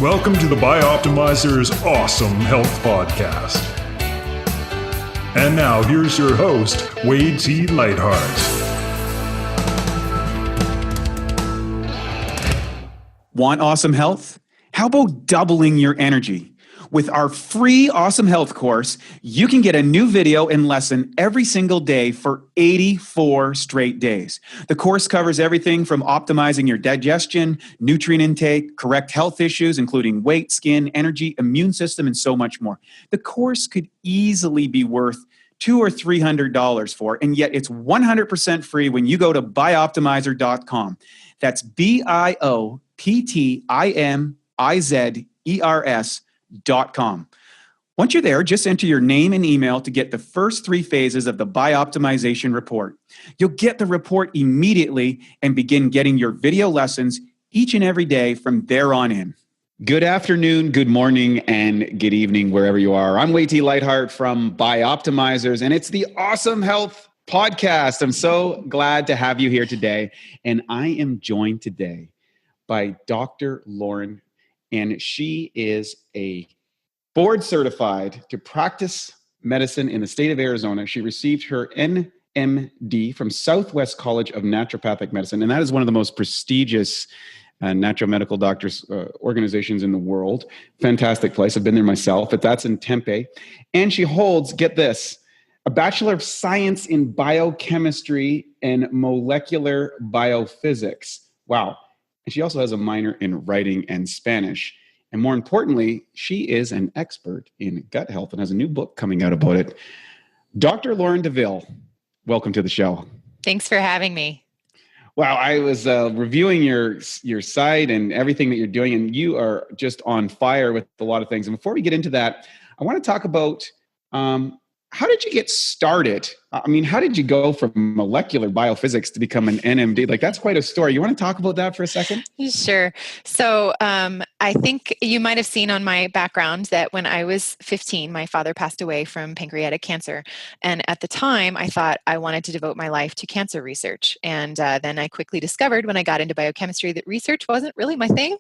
Welcome to the Bioptimizers Awesome Health Podcast. And now here's your host, Wade T. Lightheart. Want awesome health? How about doubling your energy? With our free Awesome Health course, you can get a new video and lesson every single day for 84 straight days. The course covers everything from optimizing your digestion, nutrient intake, correct health issues, including weight, skin, energy, immune system, and so much more. The course could easily be worth $200 or $300 for, and yet it's 100% free when you go to bioptimizer.com. That's bioptimizers.com. Once you're there, just enter your name and email to get the first 3 phases of the Bioptimization report. You'll get the report immediately and begin getting your video lessons each and every day from there on in. Good afternoon, good morning, and good evening, wherever you are. I'm Wade T. Lightheart from Bioptimizers, and it's the Awesome Health Podcast. I'm so glad to have you here today, and I am joined today by Dr. Lauren, and she is a board certified to practice medicine in the state of Arizona. She received her NMD from Southwest College of Naturopathic Medicine, and that is one of the most prestigious natural medical doctors organizations in the world. Fantastic place. I've been there myself, but that's in Tempe. And she holds, get this, a Bachelor of Science in Biochemistry and Molecular Biophysics. Wow. And she also has a minor in writing and Spanish. And more importantly, she is an expert in gut health and has a new book coming out about it. Dr. Lauren Deville, welcome to the show. Thanks for having me. Wow, I was reviewing your site and everything that you're doing, and you are just on fire with a lot of things. And before we get into that, I want to talk about how did you get started? I mean, how did you go from molecular biophysics to become an NMD? Like, that's quite a story. You want to talk about that for a second? Sure. So I think you might have seen on my background that when I was 15, my father passed away from pancreatic cancer. And at the time, I thought I wanted to devote my life to cancer research. And then I quickly discovered when I got into biochemistry that research wasn't really my thing,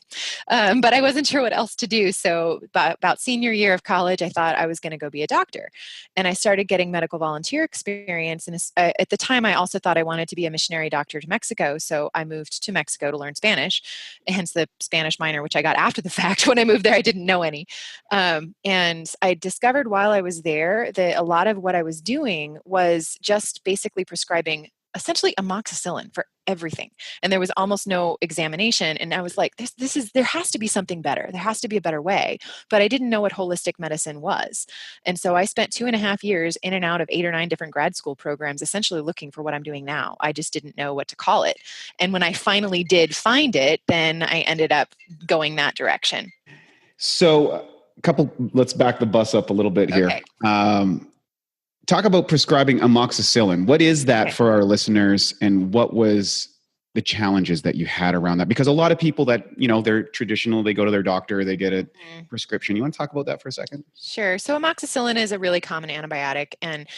but I wasn't sure what else to do. So about senior year of college, I thought I was going to go be a doctor. And I started getting medical volunteer experience. And at the time, I also thought I wanted to be a missionary doctor to Mexico. So I moved to Mexico to learn Spanish, hence the Spanish minor, which I got after the fact. When I moved there, I didn't know any. And I discovered while I was there that a lot of what I was doing was just basically prescribing essentially amoxicillin for everything. And there was almost no examination. And I was like, there has to be something better. There has to be a better way. But I didn't know what holistic medicine was. And so I spent 2.5 years in and out of 8 or 9 different grad school programs, essentially looking for what I'm doing now. I just didn't know what to call it. And when I finally did find it, then I ended up going that direction. So let's back the bus up a little bit here. Okay. Talk about prescribing amoxicillin. What is that for our listeners, and what was the challenges that you had around that? Because a lot of people that, they're traditional, they go to their doctor, they get a prescription. You want to talk about that for a second? Sure. So amoxicillin is a really common antibiotic. And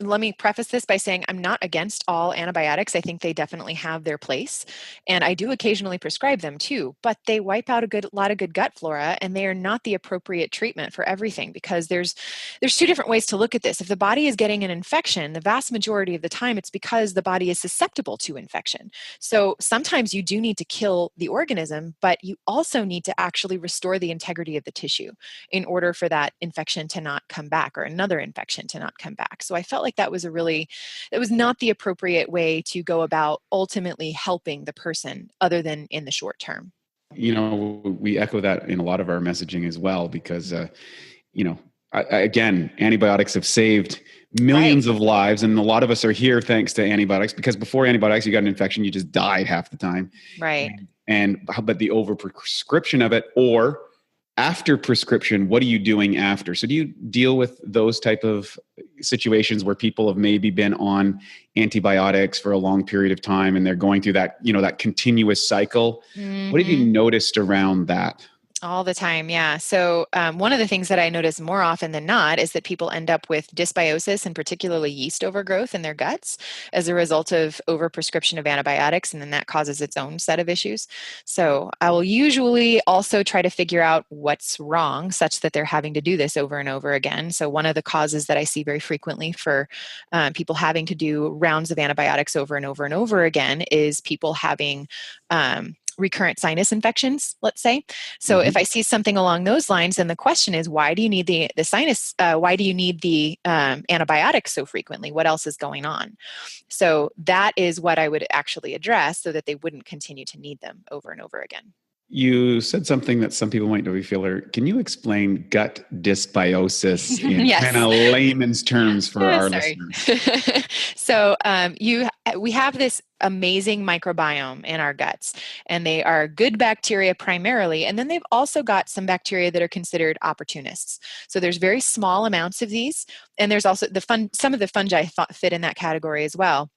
let me preface this by saying I'm not against all antibiotics. I think they definitely have their place. And I do occasionally prescribe them too, but they wipe out a lot of good gut flora, and they are not the appropriate treatment for everything, because there's 2 different ways to look at this. If the body is getting an infection, the vast majority of the time it's because the body is susceptible to infection. So sometimes you do need to kill the organism, but you also need to actually restore the integrity of the tissue in order for that infection to not come back, or another infection to not come back. So I felt like that was not the appropriate way to go about ultimately helping the person, other than in the short term. We echo that in a lot of our messaging as well, because, again, antibiotics have saved millions of lives, and a lot of us are here thanks to antibiotics, because before antibiotics, you got an infection, you just died half the time. Right. But the overprescription of it, or after prescription, what are you doing after? So do you deal with those type of situations where people have maybe been on antibiotics for a long period of time and they're going through that, that continuous cycle? Mm-hmm. What have you noticed around that? All the time, yeah. So one of the things that I notice more often than not is that people end up with dysbiosis and particularly yeast overgrowth in their guts as a result of overprescription of antibiotics, and then that causes its own set of issues. So I will usually also try to figure out what's wrong such that they're having to do this over and over again. So one of the causes that I see very frequently for people having to do rounds of antibiotics over and over and over again is people having recurrent sinus infections, let's say. So if I see something along those lines, then the question is, why do you need the sinus? Why do you need the antibiotics so frequently? What else is going on? So that is what I would actually address so that they wouldn't continue to need them over and over again. You said something that some people might not feel. Can you explain gut dysbiosis in Yes. kind of layman's terms for our Sorry. listeners? So we have this amazing microbiome in our guts, and they are good bacteria primarily, and then they've also got some bacteria that are considered opportunists. So there's very small amounts of these, and there's also some of the fungi fit in that category as well.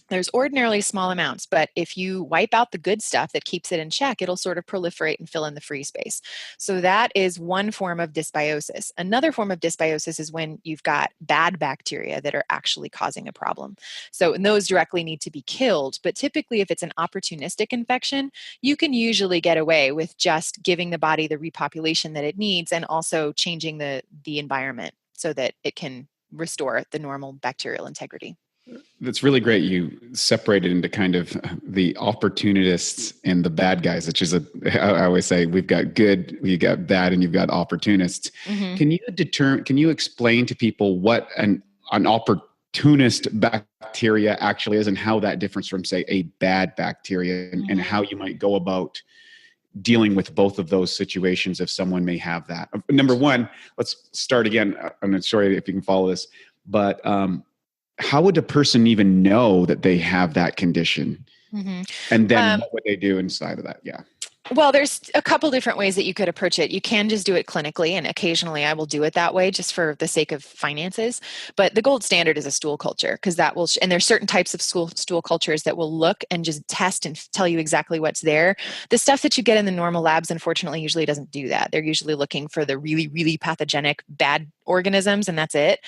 There's ordinarily small amounts, but if you wipe out the good stuff that keeps it in check, it'll sort of proliferate and fill in the free space. So that is one form of dysbiosis. Another form of dysbiosis is when you've got bad bacteria that are actually causing a problem. So and those directly need to be killed. But typically, if it's an opportunistic infection, you can usually get away with just giving the body the repopulation that it needs and also changing the environment so that it can restore the normal bacterial integrity. That's really great. You separated into kind of the opportunists and the bad guys, which is I always say we've got good, you've got bad, and you've got opportunists. Can you explain to people what an opportunist bacteria actually is and how that differs from, say, a bad bacteria and how you might go about dealing with both of those situations if someone may have that? Number one, let's start again. I'm sorry if you can follow this, but how would a person even know that they have that condition? And then what would they do inside of that? Yeah. Well, there's a couple different ways that you could approach it. You can just do it clinically, and occasionally I will do it that way just for the sake of finances. But the gold standard is a stool culture, because that will, and there's certain types of stool cultures that will look and just test and tell you exactly what's there. The stuff that you get in the normal labs, unfortunately, usually doesn't do that. They're usually looking for the really, really pathogenic bad organisms, and that's it.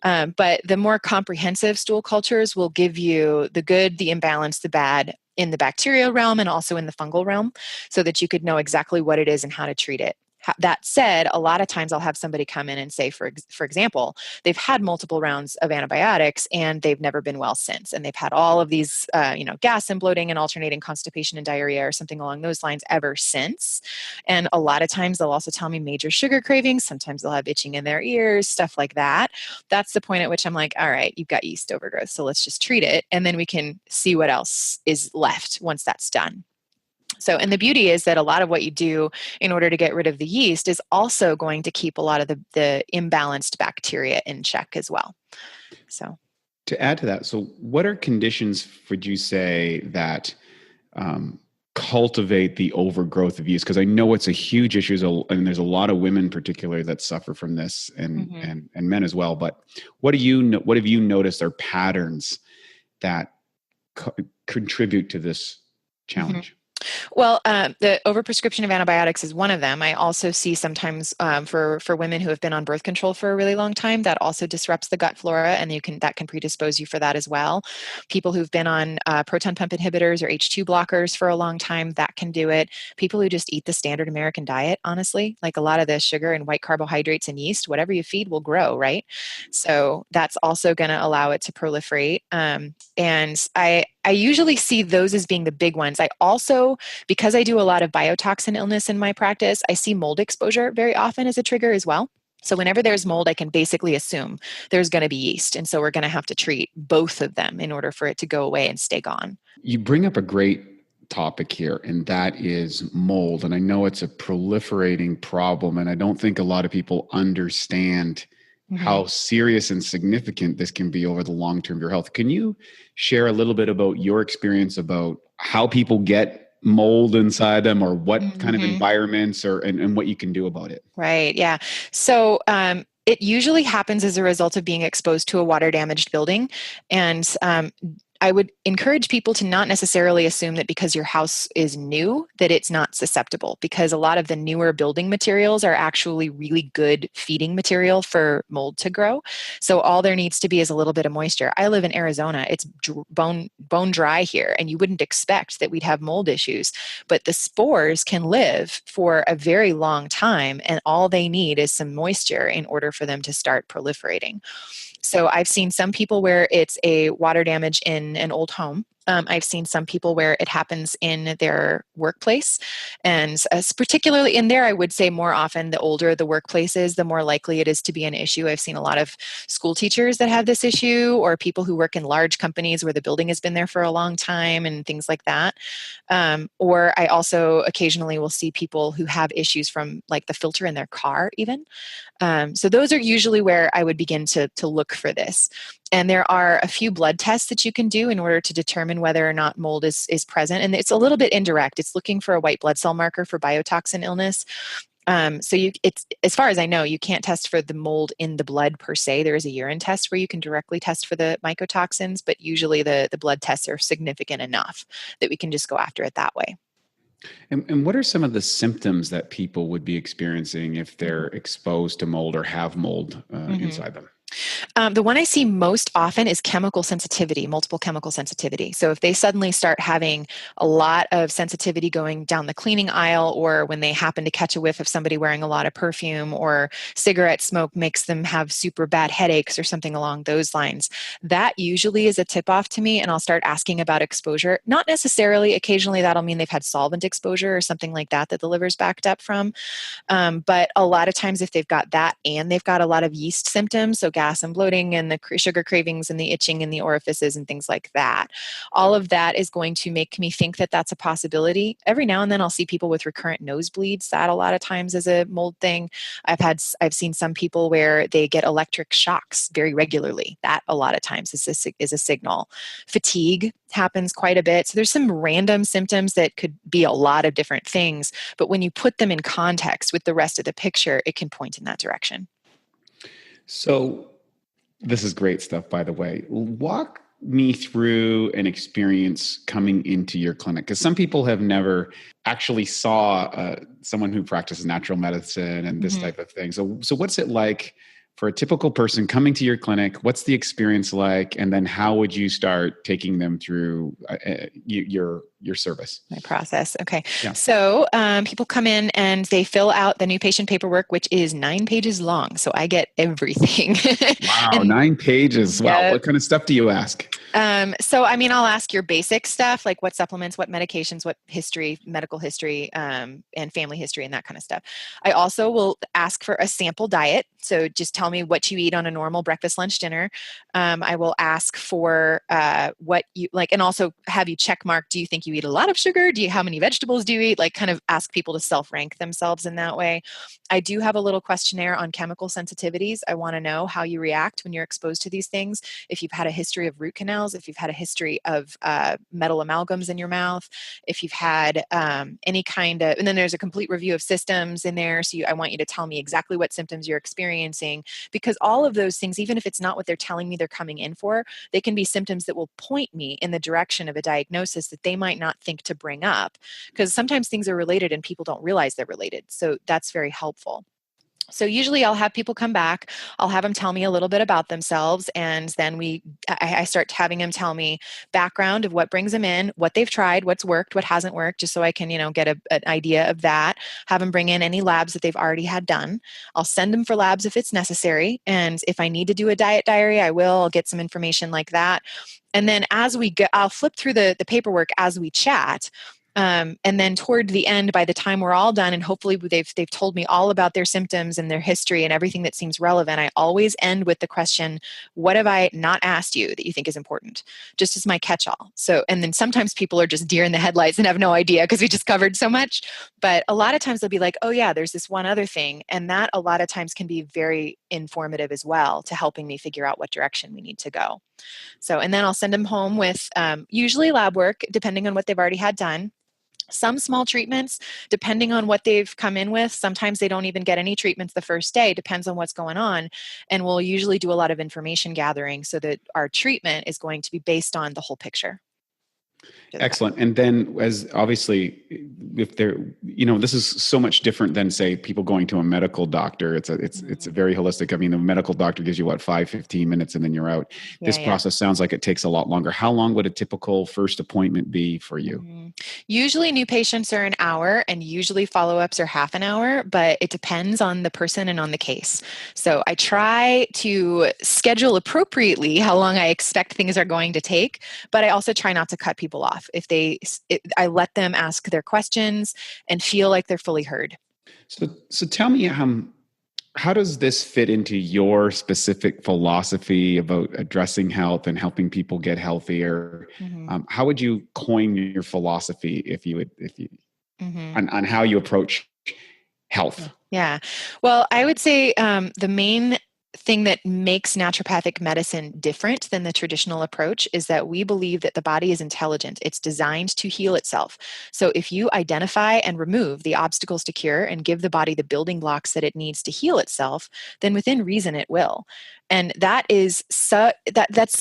But the more comprehensive stool cultures will give you the good, the imbalanced, the bad, in the bacterial realm and also in the fungal realm, so that you could know exactly what it is and how to treat it. That said, a lot of times I'll have somebody come in and say, for example, they've had multiple rounds of antibiotics and they've never been well since. And they've had all of these, gas and bloating and alternating constipation and diarrhea or something along those lines ever since. And a lot of times they'll also tell me major sugar cravings. Sometimes they'll have itching in their ears, stuff like that. That's the point at which I'm like, all right, you've got yeast overgrowth, so let's just treat it. And then we can see what else is left once that's done. So, and the beauty is that a lot of what you do in order to get rid of the yeast is also going to keep a lot of the imbalanced bacteria in check as well. So, to add to that, so what are conditions, would you say, that cultivate the overgrowth of yeast? Because I know it's a huge issue, and there's a lot of women particularly that suffer from this, and men as well. But what have you noticed are patterns that contribute to this challenge? Well, the overprescription of antibiotics is one of them. I also see sometimes for women who have been on birth control for a really long time, that also disrupts the gut flora, and that can predispose you for that as well. People who've been on proton pump inhibitors or H2 blockers for a long time, that can do it. People who just eat the standard American diet, honestly, like a lot of the sugar and white carbohydrates and yeast, whatever you feed will grow, right? So that's also going to allow it to proliferate. And I usually see those as being the big ones. I also, because I do a lot of biotoxin illness in my practice, I see mold exposure very often as a trigger as well. So whenever there's mold, I can basically assume there's going to be yeast. And so we're going to have to treat both of them in order for it to go away and stay gone. You bring up a great topic here, and that is mold. And I know it's a proliferating problem, and I don't think a lot of people understand how serious and significant this can be over the long term of your health. Can you share a little bit about your experience about how people get mold inside them, or what kind of environments, and what you can do about it? Right. Yeah. So it usually happens as a result of being exposed to a water damaged building. And I would encourage people to not necessarily assume that because your house is new that it's not susceptible, because a lot of the newer building materials are actually really good feeding material for mold to grow. So all there needs to be is a little bit of moisture. I live in Arizona. It's bone dry here, and you wouldn't expect that we'd have mold issues, but the spores can live for a very long time, and all they need is some moisture in order for them to start proliferating. So I've seen some people where it's a water damage in an old home. I've seen some people where it happens in their workplace. And particularly in there, I would say more often the older the workplace is, the more likely it is to be an issue. I've seen a lot of school teachers that have this issue, or people who work in large companies where the building has been there for a long time and things like that. Or I also occasionally will see people who have issues from like the filter in their car even. So those are usually where I would begin to look for this. And there are a few blood tests that you can do in order to determine whether or not mold is present. And it's a little bit indirect. It's looking for a white blood cell marker for biotoxin illness. It's, as far as I know, you can't test for the mold in the blood per se. There is a urine test where you can directly test for the mycotoxins, but usually the blood tests are significant enough that we can just go after it that way. And what are some of the symptoms that people would be experiencing if they're exposed to mold or have mold inside them? The one I see most often is chemical sensitivity, multiple chemical sensitivity. So if they suddenly start having a lot of sensitivity going down the cleaning aisle, or when they happen to catch a whiff of somebody wearing a lot of perfume, or cigarette smoke makes them have super bad headaches or something along those lines, that usually is a tip-off to me, and I'll start asking about exposure. Not necessarily, occasionally that'll mean they've had solvent exposure or something like that that the liver's backed up from. But a lot of times if they've got that and they've got a lot of yeast symptoms, so gas and bloating and the sugar cravings and the itching in the orifices and things like that, all of that is going to make me think that that's a possibility. Every now and then I'll see people with recurrent nosebleeds. That a lot of times is a mold thing. I've seen some people where they get electric shocks very regularly. That a lot of times is a signal. Fatigue happens quite a bit. So there's some random symptoms that could be a lot of different things, but when you put them in context with the rest of the picture, it can point in that direction. So this is great stuff, by the way. Walk me through an experience coming into your clinic, because some people have never actually saw someone who practices natural medicine and this type of thing. So what's it like for a typical person coming to your clinic? What's the experience like? And then how would you start taking them through your service? My process. Okay. Yeah. So people come in and they fill out the new patient paperwork, which is 9 pages long. So I get everything. Wow, 9 pages. Wow. Yeah. What kind of stuff do you ask? So, I mean, I'll ask your basic stuff, like what supplements, what medications, what history, medical history, and family history and that kind of stuff. I also will ask for a sample diet. So just tell me what you eat on a normal breakfast, lunch, dinner. I will ask for what you like, and also have you check mark, do you think you eat a lot of sugar? How many vegetables do you eat? Like kind of ask people to self-rank themselves in that way. I do have a little questionnaire on chemical sensitivities. I want to know how you react when you're exposed to these things. If you've had a history of root canals, if you've had a history of metal amalgams in your mouth, if you've had any kind of, and then there's a complete review of systems in there. So I want you to tell me exactly what symptoms you're experiencing, because all of those things, even if it's not what they're telling me they're coming in for, they can be symptoms that will point me in the direction of a diagnosis that they might not think to bring up, because sometimes things are related and people don't realize they're related. So that's very helpful. So usually I'll have people come back, I'll have them tell me a little bit about themselves, and then I start having them tell me background of what brings them in, what they've tried, what's worked, what hasn't worked, just so I can, get an idea of that. Have them bring in any labs that they've already had done. I'll send them for labs if it's necessary, and if I need to do a diet diary, I will. I'll get some information like that. And then as we go, I'll flip through the paperwork as we chat. And then toward the end, by the time we're all done, and hopefully they've told me all about their symptoms and their history and everything that seems relevant, I always end with the question, what have I not asked you that you think is important? Just as my catch-all. So, and then sometimes people are just deer in the headlights and have no idea because we just covered so much. But a lot of times they'll be like, oh yeah, there's this one other thing. And that a lot of times can be very informative as well to helping me figure out what direction we need to go. So, and then I'll send them home with usually lab work, depending on what they've already had done. Some small treatments, depending on what they've come in with, sometimes they don't even get any treatments the first day, depends on what's going on. And we'll usually do a lot of information gathering so that our treatment is going to be based on the whole picture. Excellent. And then as obviously, if they're, this is so much different than say people going to a medical doctor. It's a very holistic. I mean, the medical doctor gives you 15 minutes and then you're out. This process sounds like it takes a lot longer. How long would a typical first appointment be for you? Usually new patients are an hour and usually follow-ups are half an hour, but it depends on the person and on the case. So I try to schedule appropriately how long I expect things are going to take, but I also try not to cut people off. I let them ask their questions and feel like they're fully heard. So tell me, how does this fit into your specific philosophy about addressing health and helping people get healthier? How would you coin your philosophy on how you approach health? Yeah. Well, I would say the main thing that makes naturopathic medicine different than the traditional approach is that we believe that the body is intelligent. It's designed to heal itself. So if you identify and remove the obstacles to cure and give the body the building blocks that it needs to heal itself, then within reason it will. And that's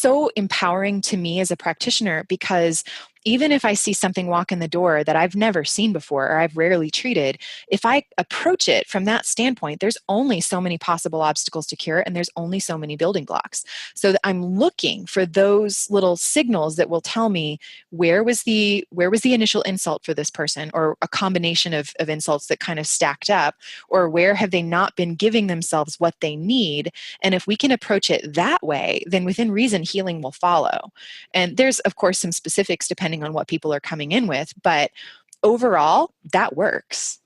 so empowering to me as a practitioner, because even if I see something walk in the door that I've never seen before or I've rarely treated, if I approach it from that standpoint, there's only so many possible obstacles to cure and there's only so many building blocks. So I'm looking for those little signals that will tell me where was the initial insult for this person, or a combination of insults that kind of stacked up, or where have they not been giving themselves what they need. And if we can approach it that way, then within reason, healing will follow. And there's, of course, some specifics depending on what people are coming in with, but overall, that works.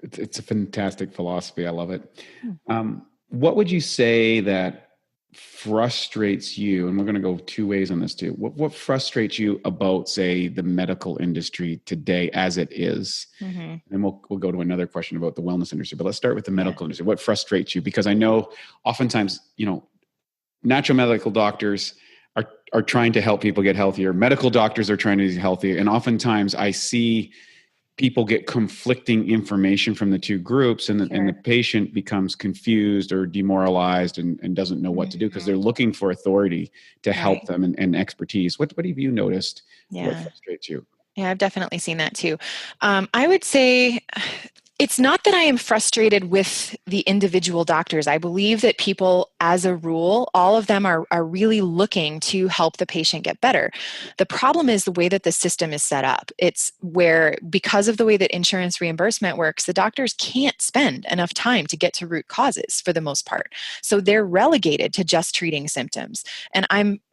It's a fantastic philosophy. I love it. What would you say that frustrates you? And we're going to go two ways on this too. What frustrates you about, say, the medical industry today as it is? And we'll go to another question about the wellness industry, but let's start with the medical industry. What frustrates you? Because I know oftentimes, natural medical doctors are trying to help people get healthier. Medical doctors are trying to get healthier. And oftentimes I see people get conflicting information from the two groups, and the patient becomes confused or demoralized and doesn't know what to do because they're looking for authority to help them and expertise. What have you noticed? What frustrates you? Yeah, I've definitely seen that too. I would say it's not that I am frustrated with the individual doctors. I believe that people, as a rule, all of them are really looking to help the patient get better. The problem is the way that the system is set up. It's where, because of the way that insurance reimbursement works, the doctors can't spend enough time to get to root causes for the most part. So they're relegated to just treating symptoms. And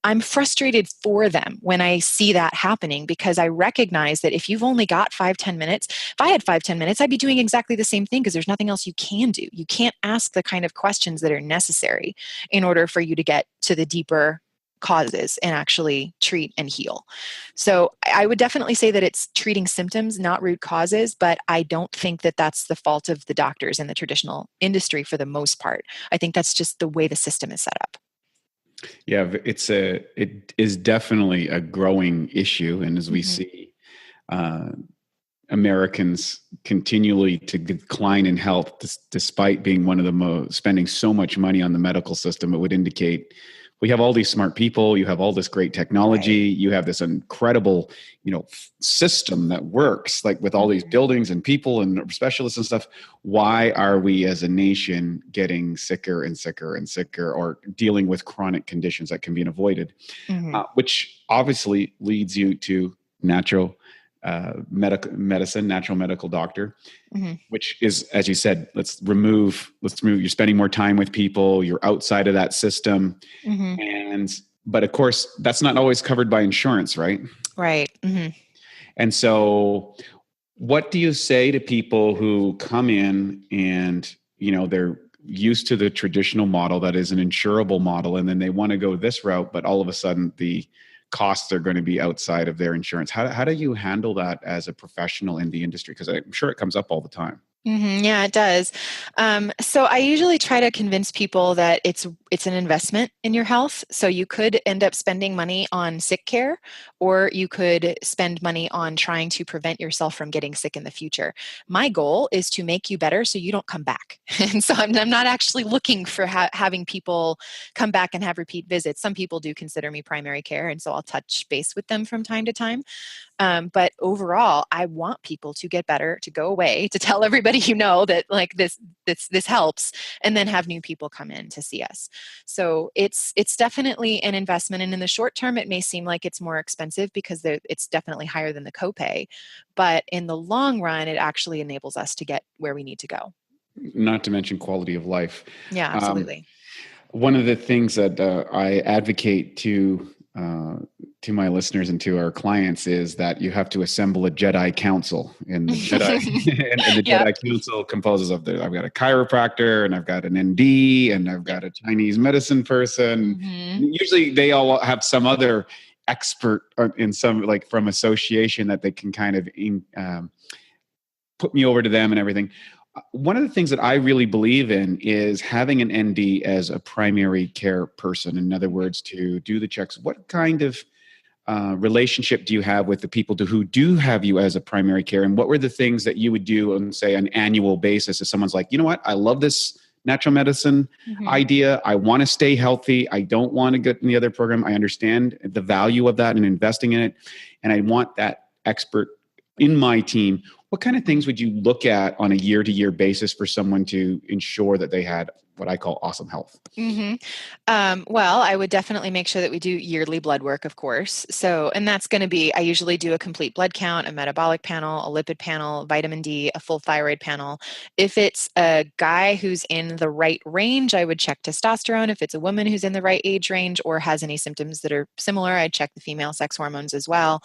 I'm frustrated for them when I see that happening, because I recognize that if you've only got 5-10 minutes, if I had 5-10 minutes, I'd be doing exactly the same thing, because there's nothing else you can do. You can't ask the kind of questions that are necessary in order for you to get to the deeper causes and actually treat and heal. So I would definitely say that it's treating symptoms, not root causes, but I don't think that that's the fault of the doctors in the traditional industry for the most part. I think that's just the way the system is set up. Yeah, it is definitely a growing issue. And as we see Americans continually to decline in health, despite being one of the most, spending so much money on the medical system, it would indicate we have all these smart people, you have all this great technology, you have this incredible, system that works, like with all these buildings and people and specialists and stuff. Why are we as a nation getting sicker and sicker and sicker, or dealing with chronic conditions that can be avoided? Which obviously leads you to natural natural medical doctor, which is, as you said, let's remove, you're spending more time with people, you're outside of that system. But of course, that's not always covered by insurance, right? Right. And so what do you say to people who come in and, they're used to the traditional model that is an insurable model, and then they want to go this route, but all of a sudden the costs are going to be outside of their insurance? How do you handle that as a professional in the industry? Because I'm sure it comes up all the time. Yeah, it does. So I usually try to convince people that it's an investment in your health. So you could end up spending money on sick care, or you could spend money on trying to prevent yourself from getting sick in the future. My goal is to make you better so you don't come back. And so I'm not actually looking for having people come back and have repeat visits. Some people do consider me primary care, and so I'll touch base with them from time to time. But overall, I want people to get better, to go away, to tell everybody that like this helps, and then have new people come in to see us. So it's definitely an investment, and in the short term, it may seem like it's more expensive because it's definitely higher than the copay, but in the long run, it actually enables us to get where we need to go. Not to mention quality of life. Yeah, absolutely. One of the things that I advocate to my listeners and to our clients is that you have to assemble a Jedi council, and the Jedi and the Jedi council composes of I've got a chiropractor, and I've got an ND, and I've got a Chinese medicine person. Usually they all have some other expert in some, like, from association that they can kind of put me over to them and everything. One of the things that I really believe in is having an ND as a primary care person. In other words, to do the checks. What kind of relationship do you have with the people who do have you as a primary care? And what were the things that you would do on, say, an annual basis if someone's like, you know what, I love this natural medicine idea. I want to stay healthy. I don't want to get in the other program. I understand the value of that and investing in it. And I want that expert in my team. What kind of things would you look at on a year-to-year basis for someone to ensure that they had what I call awesome health? Well, I would definitely make sure that we do yearly blood work, of course. So, and that's going to be, I usually do a complete blood count, a metabolic panel, a lipid panel, vitamin D, a full thyroid panel. If it's a guy who's in the right range, I would check testosterone. If it's a woman who's in the right age range or has any symptoms that are similar, I'd check the female sex hormones as well.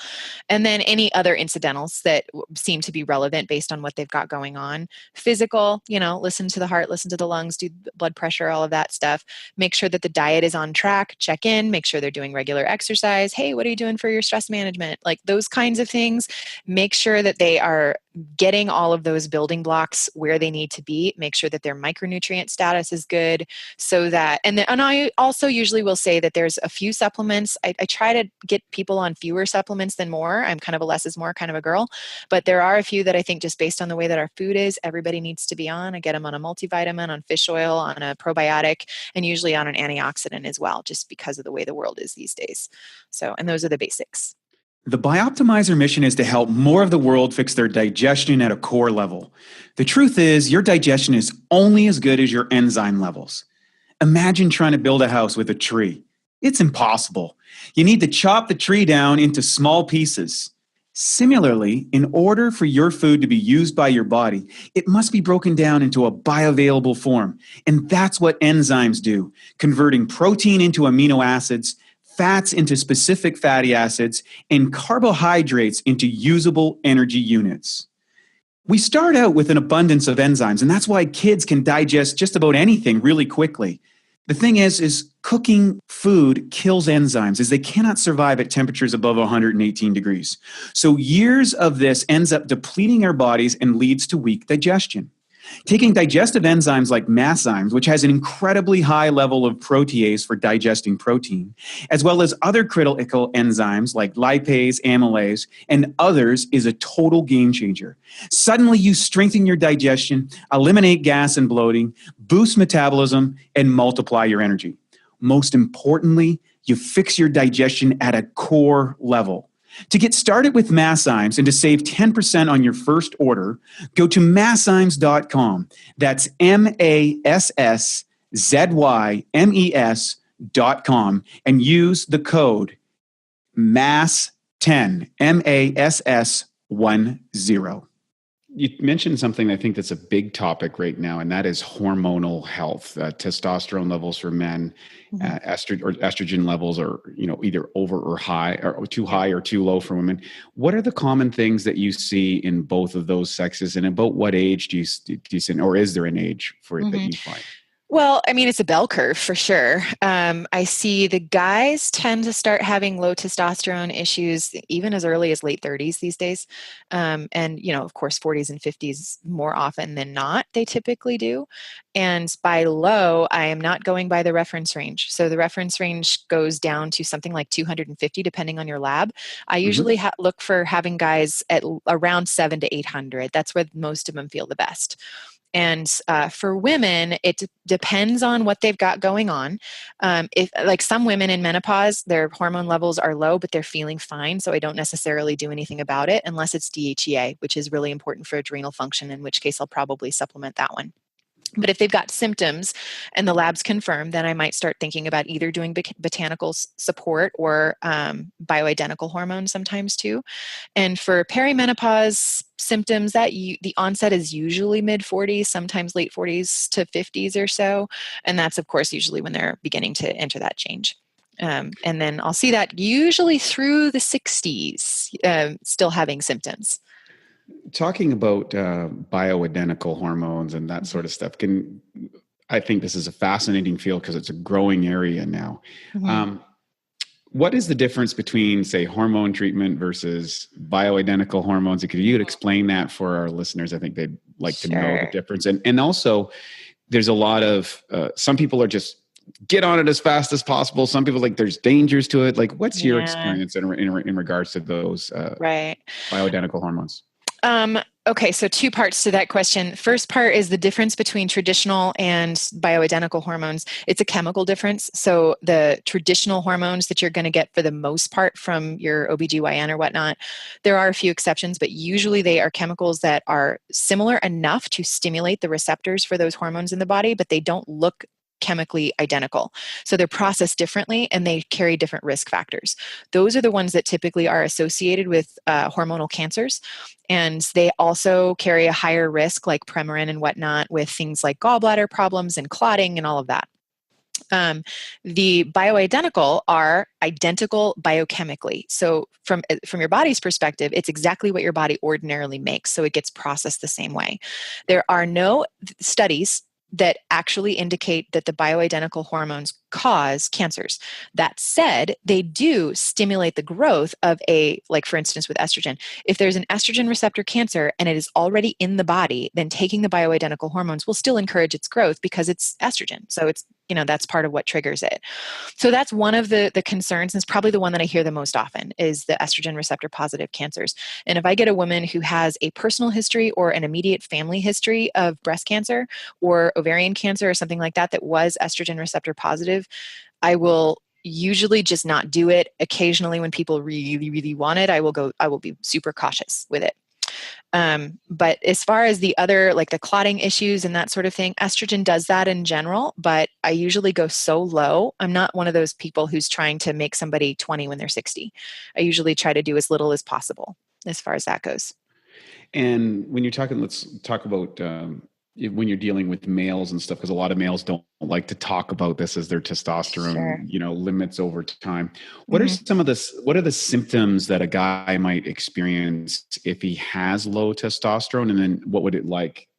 And then any other incidentals that seem to be relevant based on what they've got going on. Physical, listen to the heart, listen to the lungs, do blood pressure, all of that stuff. Make sure that the diet is on track, check in, make sure they're doing regular exercise. Hey, what are you doing for your stress management? Like those kinds of things. Make sure that they are getting all of those building blocks where they need to be. Make sure that their micronutrient status is good so that, and I also usually will say that there's a few supplements. I try to get people on fewer supplements than more. I'm kind of a less is more kind of a girl, but there are a few that I think just based on the way that our food is, everybody needs to be on. I get them on a multivitamin, on fish oil, on a probiotic, and usually on an antioxidant as well, just because of the way the world is these days. So, and those are the basics. The Bioptimizer mission is to help more of the world fix their digestion at a core level. The truth is, your digestion is only as good as your enzyme levels. Imagine trying to build a house with a tree. It's impossible. You need to chop the tree down into small pieces. Similarly, in order for your food to be used by your body, it must be broken down into a bioavailable form. And that's what enzymes do, converting protein into amino acids, fats into specific fatty acids, and carbohydrates into usable energy units. We start out with an abundance of enzymes, and that's why kids can digest just about anything really quickly. The thing is cooking food kills enzymes, as they cannot survive at temperatures above 118 degrees. So years of this ends up depleting our bodies and leads to weak digestion. Taking digestive enzymes like masszymes, which has an incredibly high level of protease for digesting protein, as well as other critical enzymes like lipase, amylase, and others, is a total game changer. Suddenly, you strengthen your digestion, eliminate gas and bloating, boost metabolism, and multiply your energy. Most importantly, you fix your digestion at a core level. To get started with Masszymes and to save 10% on your first order, go to masszymes.com. That's MASSZYMES.com and use the code MASS10, MASS10. You mentioned something I think that's a big topic right now, and that is hormonal health. Testosterone levels for men, estrogen levels are either over or high, or too high or too low for women. What are the common things that you see in both of those sexes, and about what age do you see, or is there an age for it that you find? Well, I mean, it's a bell curve for sure. I see the guys tend to start having low testosterone issues even as early as late 30s these days. And, of course, 40s and 50s more often than not, they typically do. And by low, I am not going by the reference range. So the reference range goes down to something like 250, depending on your lab. I usually look for having guys at around 700 to 800. That's where most of them feel the best. And for women, it depends on what they've got going on. If, like some women in menopause, their hormone levels are low, but they're feeling fine. So I don't necessarily do anything about it unless it's DHEA, which is really important for adrenal function, in which case I'll probably supplement that one. But if they've got symptoms and the labs confirm, then I might start thinking about either doing botanical support or bioidentical hormones sometimes too. And for perimenopause symptoms, the onset is usually mid 40s, sometimes late 40s to 50s or so. And that's, of course, usually when they're beginning to enter that change. And then I'll see that usually through the 60s, still having symptoms. Talking about bioidentical hormones and that sort of stuff, I think this is a fascinating field because it's a growing area now. What is the difference between, say, hormone treatment versus bioidentical hormones? Could you explain that for our listeners? I think they'd like to know the difference. And also, there's a lot of, some people are just get on it as fast as possible. Some people there's dangers to it. What's your experience in regards to those bioidentical hormones? Okay, so two parts to that question. First part is the difference between traditional and bioidentical hormones. It's a chemical difference. So the traditional hormones that you're going to get for the most part from your OBGYN or whatnot, there are a few exceptions, but usually they are chemicals that are similar enough to stimulate the receptors for those hormones in the body, but they don't look chemically identical. So they're processed differently and they carry different risk factors. Those are the ones that typically are associated with hormonal cancers. And they also carry a higher risk, like Premarin and whatnot, with things like gallbladder problems and clotting and all of that. The bioidentical are identical biochemically. So from your body's perspective, it's exactly what your body ordinarily makes. So it gets processed the same way. There are no studies that actually indicate that the bioidentical hormones cause cancers. That said, they do stimulate the growth of for instance, with estrogen. If there's an estrogen receptor cancer and it is already in the body, then taking the bioidentical hormones will still encourage its growth because it's estrogen. So it's, that's part of what triggers it. So that's one of the concerns, and it's probably the one that I hear the most often, is the estrogen receptor positive cancers. And if I get a woman who has a personal history or an immediate family history of breast cancer or ovarian cancer or something like that that was estrogen receptor positive, I will usually just not do it. Occasionally when people really, really want it, I will be super cautious with it. But as far as the other, like the clotting issues and that sort of thing, estrogen does that in general, but I usually go so low. I'm not one of those people who's trying to make somebody 20 when they're 60. I usually try to do as little as possible as far as that goes. And when you're talking, let's talk about when you're dealing with males and stuff, because a lot of males don't like to talk about this as their testosterone, limits over time. What are some of what are the symptoms that a guy might experience if he has low testosterone? And then what would it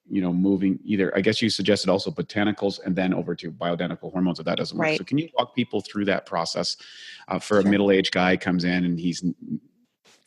moving either, I guess you suggested also botanicals and then over to bioidentical hormones if that doesn't work. So can you walk people through that process for a middle-aged guy comes in and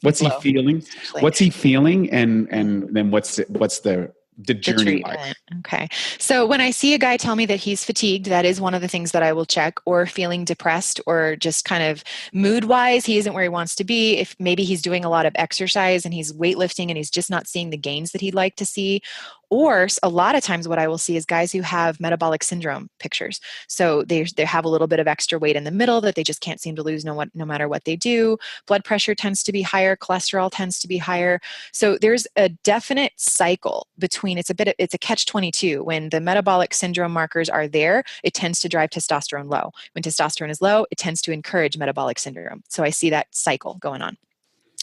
what's he feeling? What's he feeling? And then what's the journey like? Okay. So when I see a guy tell me that he's fatigued, that is one of the things that I will check, or feeling depressed or just kind of mood wise, he isn't where he wants to be. If maybe he's doing a lot of exercise and he's weightlifting and he's just not seeing the gains that he'd like to see. Or a lot of times what I will see is guys who have metabolic syndrome pictures. So they have a little bit of extra weight in the middle that they just can't seem to lose no matter what they do. Blood pressure tends to be higher. Cholesterol tends to be higher. So there's a definite cycle between, it's a catch-22. When the metabolic syndrome markers are there, it tends to drive testosterone low. When testosterone is low, it tends to encourage metabolic syndrome. So I see that cycle going on.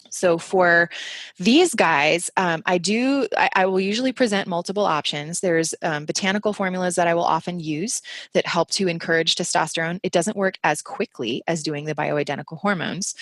So for these guys, I will usually present multiple options. There's botanical formulas that I will often use that help to encourage testosterone. It doesn't work as quickly as doing the bioidentical hormones,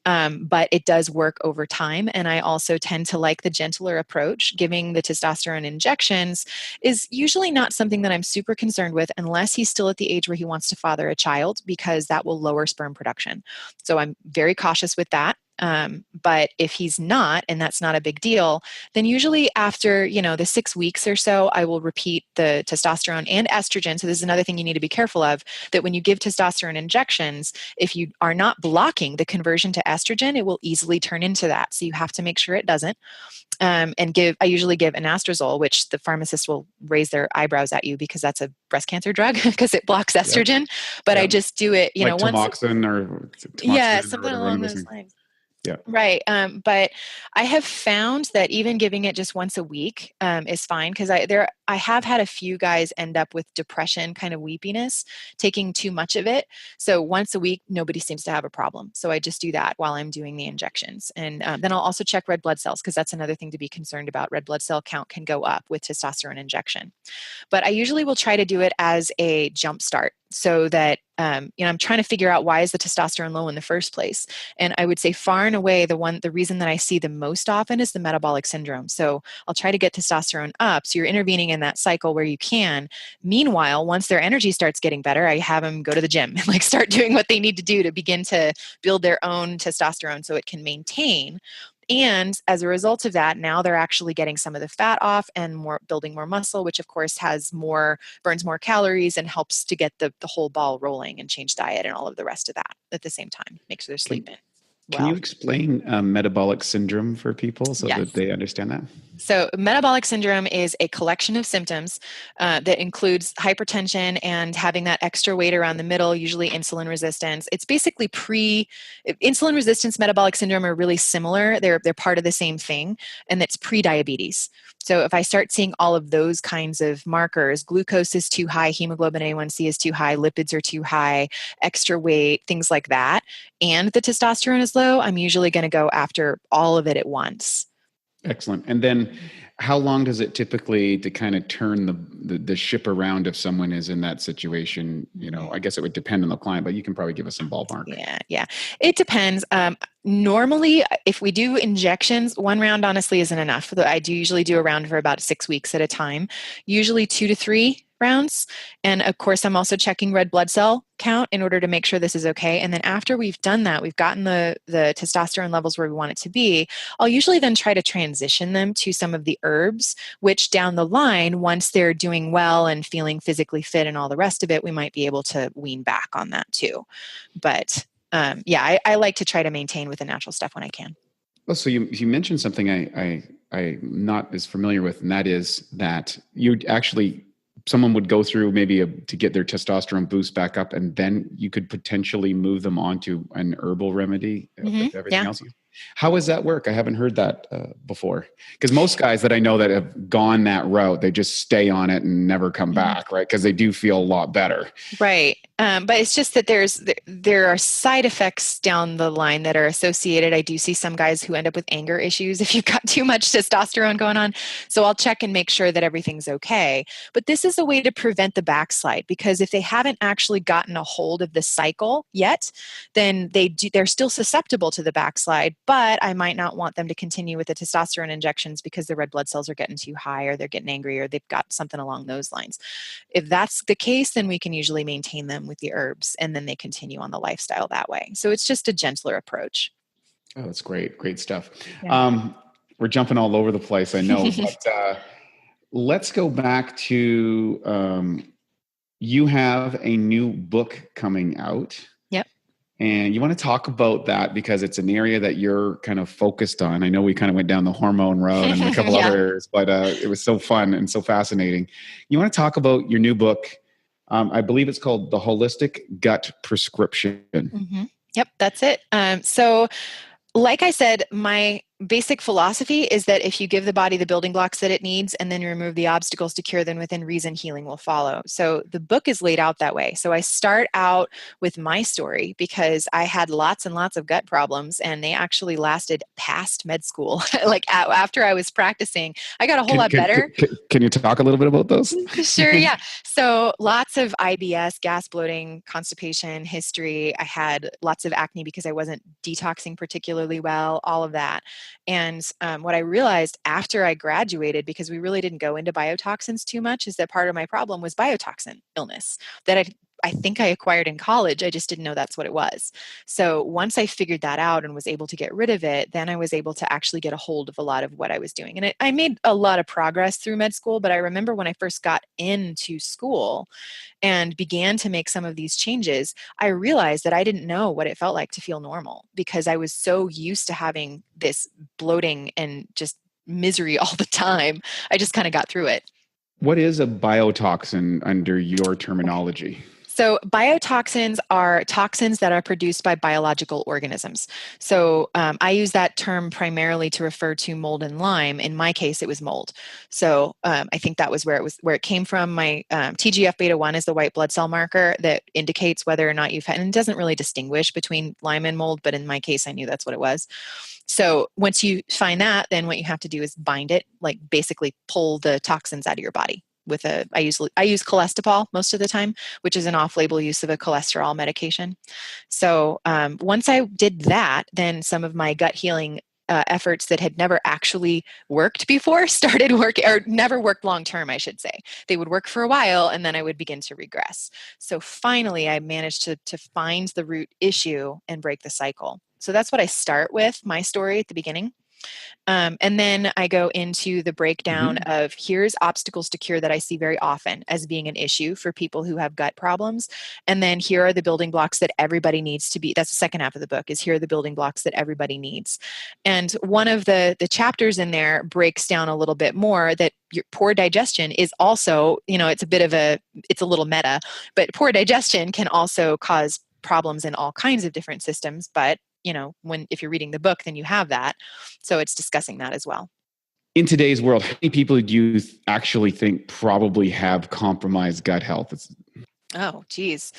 but it does work over time. And I also tend to like the gentler approach. Giving the testosterone injections is usually not something that I'm super concerned with unless he's still at the age where he wants to father a child, because that will lower sperm production. So I'm very cautious with that. But if he's not, and that's not a big deal, then usually after, the 6 weeks or so, I will repeat the testosterone and estrogen. So this is another thing you need to be careful of, that when you give testosterone injections, if you are not blocking the conversion to estrogen, it will easily turn into that. So you have to make sure it doesn't. I usually give anastrozole, which the pharmacist will raise their eyebrows at you because that's a breast cancer drug because it blocks estrogen. Yep. But I just do it, like once. Tamoxifen or Yeah, something along those lines. Yeah. Right. But I have found that even giving it just once a week is fine, because I have had a few guys end up with depression, kind of weepiness, taking too much of it. So once a week, nobody seems to have a problem. So I just do that while I'm doing the injections. And then I'll also check red blood cells, because that's another thing to be concerned about. Red blood cell count can go up with testosterone injection. But I usually will try to do it as a jump start, so that I'm trying to figure out, why is the testosterone low in the first place? And I would say far and away the reason that I see the most often is the metabolic syndrome. So I'll try to get testosterone up. So you're intervening in that cycle where you can. Meanwhile, once their energy starts getting better, I have them go to the gym and start doing what they need to do to begin to build their own testosterone so it can maintain. And as a result of that, now they're actually getting some of the fat off and building more muscle, which of course burns more calories and helps to get the whole ball rolling, and change diet and all of the rest of that at the same time. Make sure they're sleeping. Can you explain metabolic syndrome for people so that they understand that? So metabolic syndrome is a collection of symptoms that includes hypertension and having that extra weight around the middle, usually insulin resistance. It's basically insulin resistance, metabolic syndrome are really similar. They're part of the same thing, and it's pre-diabetes. So if I start seeing all of those kinds of markers, glucose is too high, hemoglobin A1C is too high, lipids are too high, extra weight, things like that, and the testosterone is low, I'm usually going to go after all of it at once. Excellent. And then how long does it typically to kind of turn the ship around if someone is in that situation? I guess it would depend on the client, but you can probably give us some ballpark. Yeah. It depends. Normally, if we do injections, one round honestly isn't enough. I do usually do a round for about 6 weeks at a time, usually 2 to 3 rounds. And of course, I'm also checking red blood cell count in order to make sure this is okay. And then after we've done that, we've gotten the testosterone levels where we want it to be, I'll usually then try to transition them to some of the herbs, which down the line, once they're doing well and feeling physically fit and all the rest of it, we might be able to wean back on that too. But I like to try to maintain with the natural stuff when I can. Well, so you mentioned something I'm not as familiar with, and that is that someone would go through maybe to get their testosterone boost back up, and then you could potentially move them onto an herbal remedy with everything else. How does that work? I haven't heard that before. Because most guys that I know that have gone that route, they just stay on it and never come back, right? Because they do feel a lot better. Right. But it's just that there are side effects down the line that are associated. I do see some guys who end up with anger issues if you've got too much testosterone going on. So I'll check and make sure that everything's okay. But this is a way to prevent the backslide, because if they haven't actually gotten a hold of the cycle yet, then they're still susceptible to the backslide. But I might not want them to continue with the testosterone injections because the red blood cells are getting too high, or they're getting angry, or they've got something along those lines. If that's the case, then we can usually maintain them with the herbs, and then they continue on the lifestyle that way. So it's just a gentler approach. Oh, that's great. Great stuff. Yeah. We're jumping all over the place, I know, but let's go back to, you have a new book coming out. Yep. And you want to talk about that because it's an area that you're kind of focused on. I know we kind of went down the hormone road and a couple others, but it was so fun and so fascinating. You want to talk about your new book. I believe it's called The Holistic Gut Prescription. Mm-hmm. Yep, that's it. So like I said, my basic philosophy is that if you give the body the building blocks that it needs and then remove the obstacles to cure them within reason, healing will follow. So the book is laid out that way. So I start out with my story because I had lots and lots of gut problems, and they actually lasted past med school. Like after I was practicing, I got a whole lot better. Can you talk a little bit about those? Sure, yeah. So lots of IBS, gas, bloating, constipation history. I had lots of acne because I wasn't detoxing particularly well, all of that. And what I realized after I graduated, because we really didn't go into biotoxins too much, is that part of my problem was biotoxin illness that I think I acquired in college. I just didn't know that's what it was. So once I figured that out and was able to get rid of it, then I was able to actually get a hold of a lot of what I was doing. And I made a lot of progress through med school, but I remember when I first got into school and began to make some of these changes, I realized that I didn't know what it felt like to feel normal because I was so used to having this bloating and just misery all the time. I just kind of got through it. What is a biotoxin under your terminology? So biotoxins are toxins that are produced by biological organisms. So I use that term primarily to refer to mold and Lyme. In my case, it was mold. So I think that was where it came from. My TGF beta 1 is the white blood cell marker that indicates whether or not you've had, and it doesn't really distinguish between Lyme and mold, but in my case, I knew that's what it was. So once you find that, then what you have to do is bind it, like basically pull the toxins out of your body. I use Colestipol most of the time, which is an off-label use of a cholesterol medication. So once I did that, then some of my gut healing efforts that had never actually worked before started working, or never worked long-term, I should say. They would work for a while, and then I would begin to regress. So finally, I managed to find the root issue and break the cycle. So that's what I start with, my story at the beginning. And then I go into the breakdown of here's obstacles to cure that I see very often as being an issue for people who have gut problems. And then here are the building blocks that everybody needs to be. That's the second half of the book, is here are the building blocks that everybody needs. And one of the chapters in there breaks down a little bit more that your poor digestion is also, it's a little meta, but poor digestion can also cause problems in all kinds of different systems. But if you're reading the book, then you have that. So it's discussing that as well. In today's world, how many people do you actually think probably have compromised gut health? Oh, geez.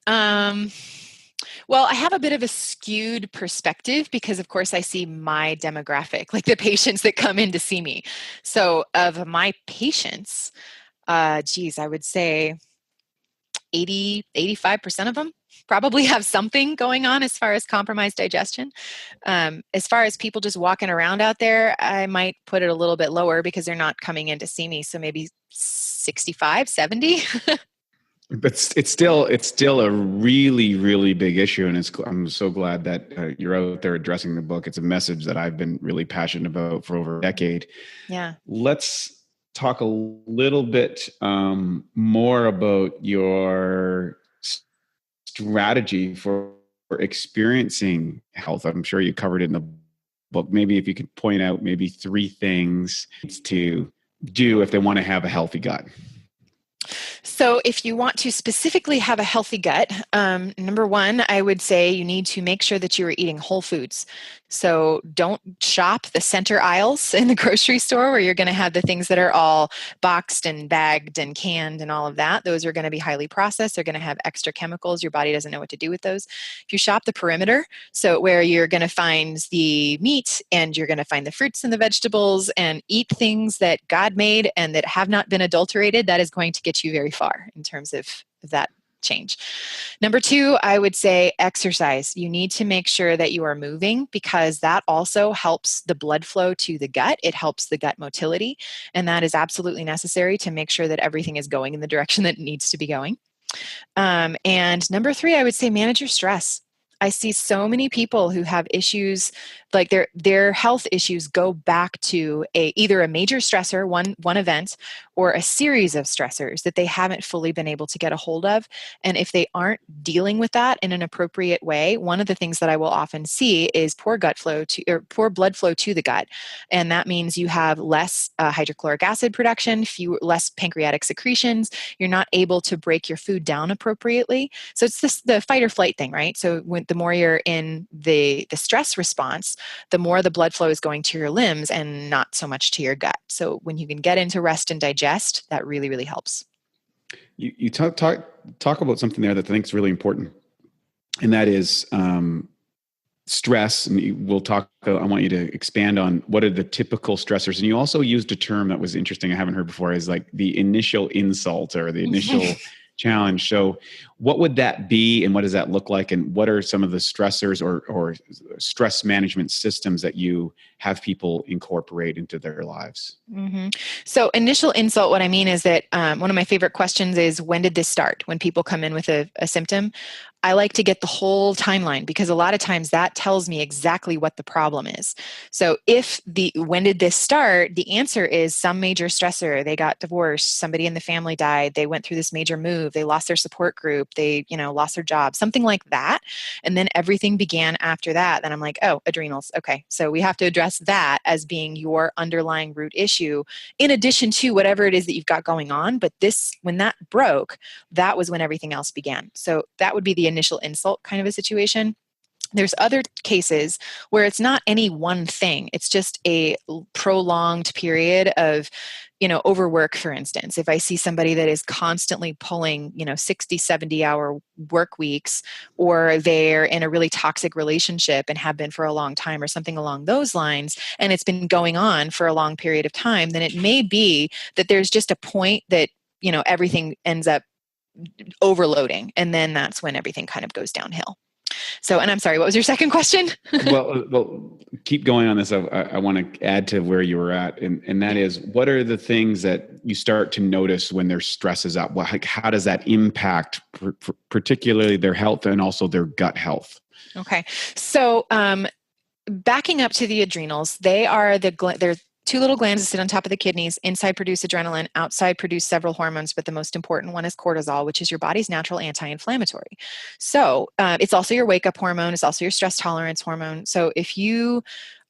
Well, I have a bit of a skewed perspective because, of course, I see my demographic, like the patients that come in to see me. So of my patients, I would say 85% of them probably have something going on as far as compromised digestion. As far as people just walking around out there, I might put it a little bit lower because they're not coming in to see me. So maybe 65, 70. But it's still a really, really big issue. And I'm so glad that you're out there addressing the book. It's a message that I've been really passionate about for over a decade. Yeah. Let's talk a little bit more about your strategy for experiencing health. I'm sure you covered it in the book. Maybe if you could point out maybe 3 things to do if they want to have a healthy gut. So if you want to specifically have a healthy gut, number one, I would say you need to make sure that you are eating whole foods. So don't shop the center aisles in the grocery store where you're going to have the things that are all boxed and bagged and canned and all of that. Those are going to be highly processed. They're going to have extra chemicals. Your body doesn't know what to do with those. If you shop the perimeter, so where you're going to find the meat and you're going to find the fruits and the vegetables and eat things that God made and that have not been adulterated, that is going to get you very far in terms of that change. Number 2, I would say exercise. You need to make sure that you are moving because that also helps the blood flow to the gut. It helps the gut motility, and that is absolutely necessary to make sure that everything is going in the direction that it needs to be going. And number 3, I would say manage your stress. I see so many people who have issues, like their health issues go back to either a major stressor, one event, or a series of stressors that they haven't fully been able to get a hold of. And if they aren't dealing with that in an appropriate way, one of the things that I will often see is poor blood flow to the gut. And that means you have less hydrochloric acid production, less pancreatic secretions. You're not able to break your food down appropriately. So it's the fight or flight thing, right? So the more you're in the stress response, the more the blood flow is going to your limbs and not so much to your gut. So when you can get into rest and digest, that really, really helps. You talk about something there that I think is really important, and that is stress. And we'll talk. I want you to expand on what are the typical stressors. And you also used a term that was interesting. I haven't heard before. Is like the initial insult or the initial challenge. So, what would that be, and what does that look like, and what are some of the stressors or stress management systems that you have people incorporate into their lives? Mm-hmm. So initial insult, what I mean is that one of my favorite questions is, when did this start? When people come in with a symptom, I like to get the whole timeline, because a lot of times that tells me exactly what the problem is. So when did this start? The answer is some major stressor. They got divorced, somebody in the family died, they went through this major move, they lost their support group, they, lost their job, something like that. And then everything began after that. Then I'm like, oh, adrenals. Okay. So we have to address that as being your underlying root issue, in addition to whatever it is that you've got going on. But when that broke, that was when everything else began. So that would be the initial insult kind of a situation. There's other cases where it's not any one thing. It's just a prolonged period of, overwork, for instance. If I see somebody that is constantly pulling, 60, 70-hour work weeks, or they're in a really toxic relationship and have been for a long time, or something along those lines, and it's been going on for a long period of time, then it may be that there's just a point that, everything ends up overloading. And then that's when everything kind of goes downhill. So, and I'm sorry, what was your second question? well, keep going on this. I want to add to where you were at. And that is, what are the things that you start to notice when their stress is up? How does that impact particularly their health and also their gut health? Okay. So, backing up to the adrenals, they're two little glands that sit on top of the kidneys. Inside produce adrenaline, outside produce several hormones, but the most important one is cortisol, which is your body's natural anti-inflammatory. So it's also your wake-up hormone. It's also your stress tolerance hormone. So if you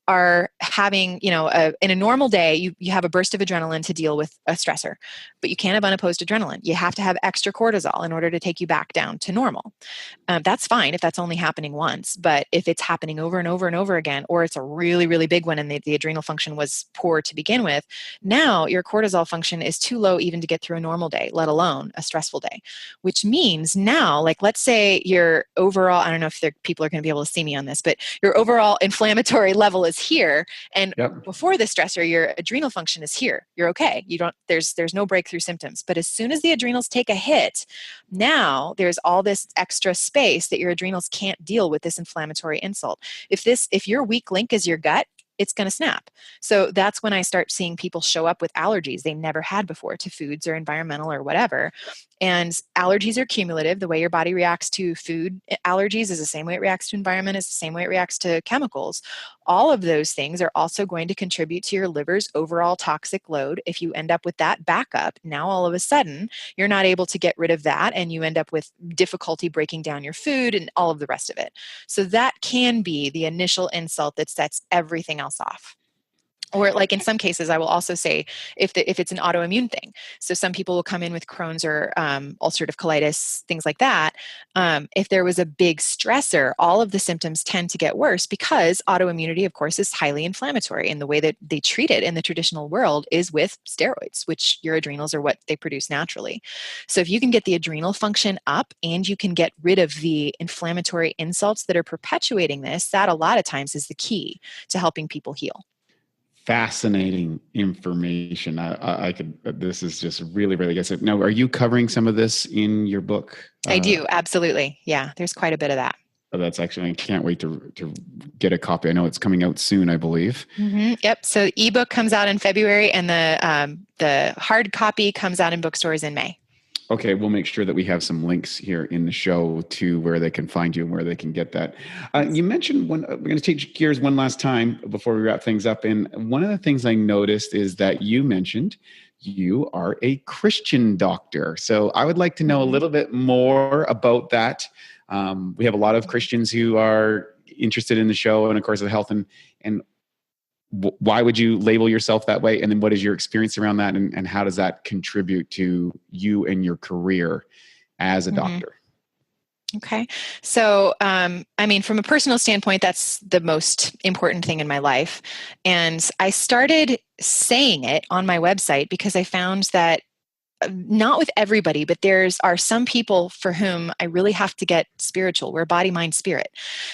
are having, in a normal day, you have a burst of adrenaline to deal with a stressor, but you can't have unopposed adrenaline. You have to have extra cortisol in order to take you back down to normal. That's fine if that's only happening once, but if it's happening over and over and over again, or it's a really, really big one and the adrenal function was poor to begin with, now your cortisol function is too low even to get through a normal day, let alone a stressful day, which means now, like, let's say your overall, I don't know if people are going to be able to see me on this, but your overall inflammatory level is here, and before the stressor your adrenal function is here. You're okay. There's no breakthrough symptoms. But as soon as the adrenals take a hit, now there's all this extra space that your adrenals can't deal with this inflammatory insult. If your weak link is your gut, it's going to snap. So that's when I start seeing people show up with allergies they never had before to foods or environmental or whatever. And allergies are cumulative. The way your body reacts to food allergies is the same way it reacts to environment, is the same way it reacts to chemicals. All of those things are also going to contribute to your liver's overall toxic load. If you end up with that backup, now all of a sudden you're not able to get rid of that, and you end up with difficulty breaking down your food and all of the rest of it. So that can be the initial insult that sets everything else off. Or, like, in some cases, I will also say if it's an autoimmune thing. So some people will come in with Crohn's or ulcerative colitis, things like that. If there was a big stressor, all of the symptoms tend to get worse, because autoimmunity, of course, is highly inflammatory. And the way that they treat it in the traditional world is with steroids, which your adrenals are what they produce naturally. So if you can get the adrenal function up and you can get rid of the inflammatory insults that are perpetuating this, that a lot of times is the key to helping people heal. Fascinating information. This is just really, really good. So now, are you covering some of this in your book? I do. Absolutely. Yeah. There's quite a bit of that. Oh, that's actually, I can't wait to get a copy. I know it's coming out soon, I believe. Mm-hmm. Yep. So the ebook comes out in February, and the hard copy comes out in bookstores in May. Okay, we'll make sure that we have some links here in the show to where they can find you and where they can get that. You mentioned we're going to change gears one last time before we wrap things up. And one of the things I noticed is that you mentioned you are a Christian doctor. So I would like to know a little bit more about that. We have a lot of Christians who are interested in the show and, of course, the health and why would you label yourself that way? And then what is your experience around that? And how does that contribute to you and your career as a doctor? Okay. So, from a personal standpoint, that's the most important thing in my life. And I started saying it on my website because I found that not with everybody, but are some people for whom I really have to get spiritual. We're body, mind, spirit.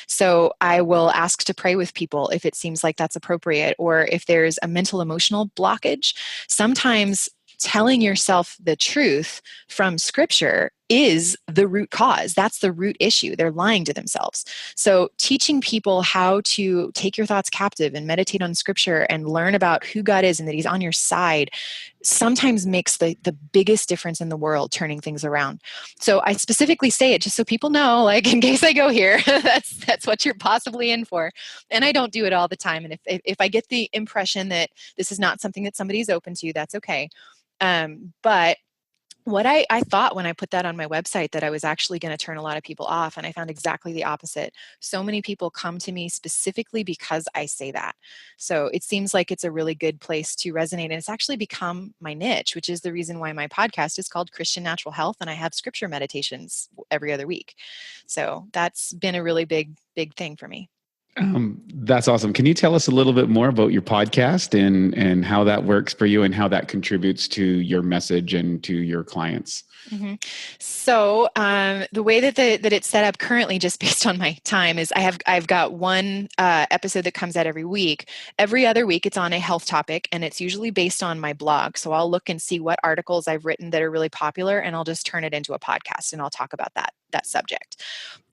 So I will ask to pray with people if it seems like that's appropriate, or if there's a mental emotional blockage. Sometimes telling yourself the truth from scripture is the root cause. That's the root issue. They're lying to themselves. So teaching people how to take your thoughts captive and meditate on scripture and learn about who God is and that he's on your side sometimes makes the biggest difference in the world, turning things around. So I specifically say it just so people know, like, in case I go here, that's what you're possibly in for. And I don't do it all the time. And if I get the impression that this is not something that somebody's open to, that's okay. But what I thought when I put that on my website, that I was actually going to turn a lot of people off, and I found exactly the opposite. So many people come to me specifically because I say that. So it seems like it's a really good place to resonate, and it's actually become my niche, which is the reason why my podcast is called Christian Natural Health, and I have scripture meditations every other week. So that's been a really big thing for me. That's awesome. Can you tell us a little bit more about your podcast and how that works for you and how that contributes to your message and to your clients? Mm-hmm. So the way that it's set up currently, just based on my time, is I've got one episode that comes out every week. Every other week, it's on a health topic, and it's usually based on my blog. So I'll look and see what articles I've written that are really popular, and I'll just turn it into a podcast, and I'll talk about that subject.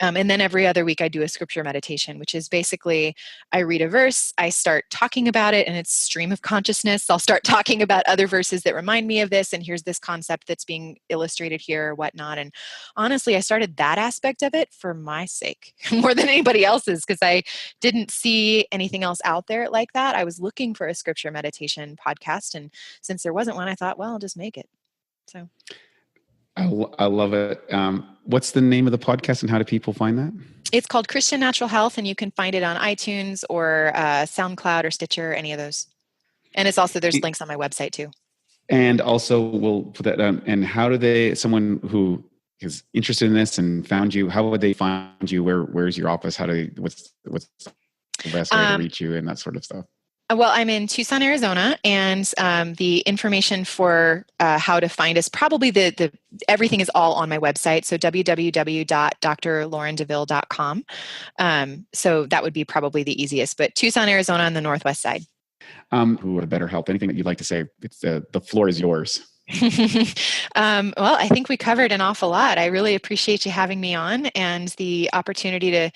And then every other week, I do a scripture meditation, which is basically I read a verse, I start talking about it, and it's stream of consciousness. I'll start talking about other verses that remind me of this, and here's this concept that's being illustrated here or whatnot. And honestly, I started that aspect of it for my sake more than anybody else's, because I didn't see anything else out there like that. I was looking for a scripture meditation podcast, and since there wasn't one, I thought, well, I'll just make it. So I love it. What's the name of the podcast and how do people find that? It's called Christian Natural Health, and you can find it on iTunes or SoundCloud or Stitcher, any of those. And it's also, there's links on my website too. And also we'll put that down. And how do someone who is interested in this and found you, how would they find you? Where's your office? What's the best way to reach you and that sort of stuff? Well, I'm in Tucson, Arizona, and the information for how to find us, probably the everything is all on my website. So www.drlaurendeville.com. So that would be probably the easiest. But Tucson, Arizona, on the northwest side. Who would better help? Anything that you'd like to say? It's the floor is yours. Well, I think we covered an awful lot. I really appreciate you having me on and the opportunity to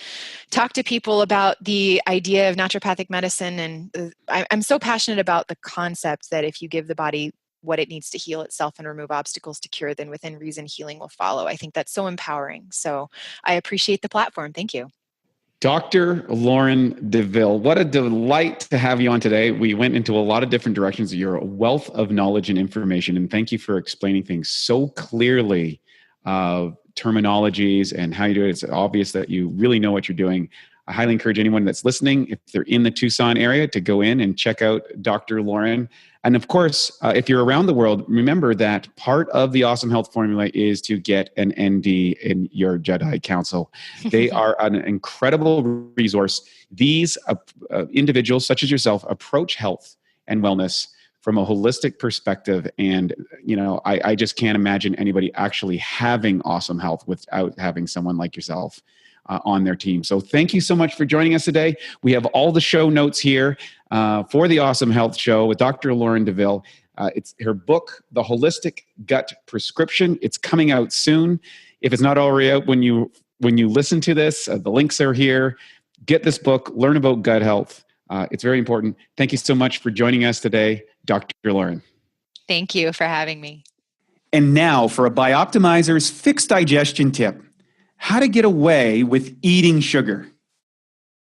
talk to people about the idea of naturopathic medicine. And I'm so passionate about the concept that if you give the body what it needs to heal itself and remove obstacles to cure, then within reason, healing will follow. I think that's so empowering. So I appreciate the platform. Thank you. Dr. Lauren Deville, what a delight to have you on today. We went into a lot of different directions. You're a wealth of knowledge and information, and thank you for explaining things so clearly, terminologies and how you do it. It's obvious that you really know what you're doing. I highly encourage anyone that's listening, if they're in the Tucson area, to go in and check out Dr. Lauren. And of course, if you're around the world, remember that part of the Awesome Health Formula is to get an ND in your Jedi Council. They are an incredible resource. These individuals, such as yourself, approach health and wellness from a holistic perspective. And, I just can't imagine anybody actually having awesome health without having someone like yourself on their team. So thank you so much for joining us today. We have all the show notes here for the Awesome Health Show with Dr. Lauren Deville. It's her book, The Holistic Gut Prescription. It's coming out soon. If it's not already out when you listen to this, the links are here. Get this book, learn about gut health. It's very important. Thank you so much for joining us today, Dr. Lauren. Thank you for having me. And now for a Bioptimizers fixed digestion tip. How to get away with eating sugar.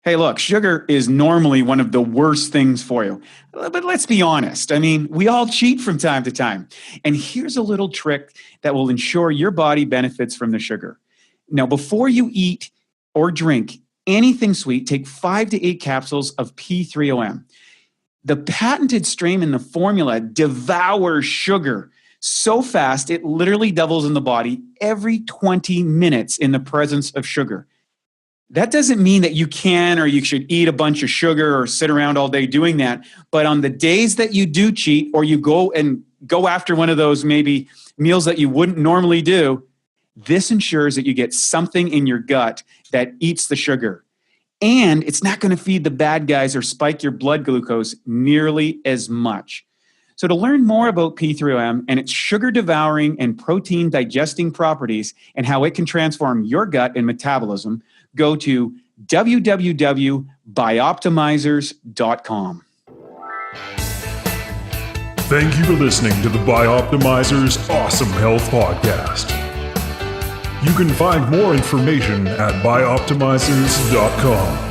Hey, look, sugar is normally one of the worst things for you. But let's be honest. We all cheat from time to time. And here's a little trick that will ensure your body benefits from the sugar. Now, before you eat or drink anything sweet, take 5 to 8 capsules of P3OM. The patented strain in the formula devours sugar. so fast it literally doubles in the body every 20 minutes in the presence of sugar. That doesn't mean that you can or you should eat a bunch of sugar or sit around all day doing that. But on the days that you do cheat, or you go after one of those maybe meals that you wouldn't normally do, this ensures that you get something in your gut that eats the sugar. And it's not going to feed the bad guys or spike your blood glucose nearly as much. So to learn more about P3OM and its sugar-devouring and protein-digesting properties and how it can transform your gut and metabolism, go to www.bioptimizers.com. Thank you for listening to the Bioptimizers Awesome Health Podcast. You can find more information at bioptimizers.com.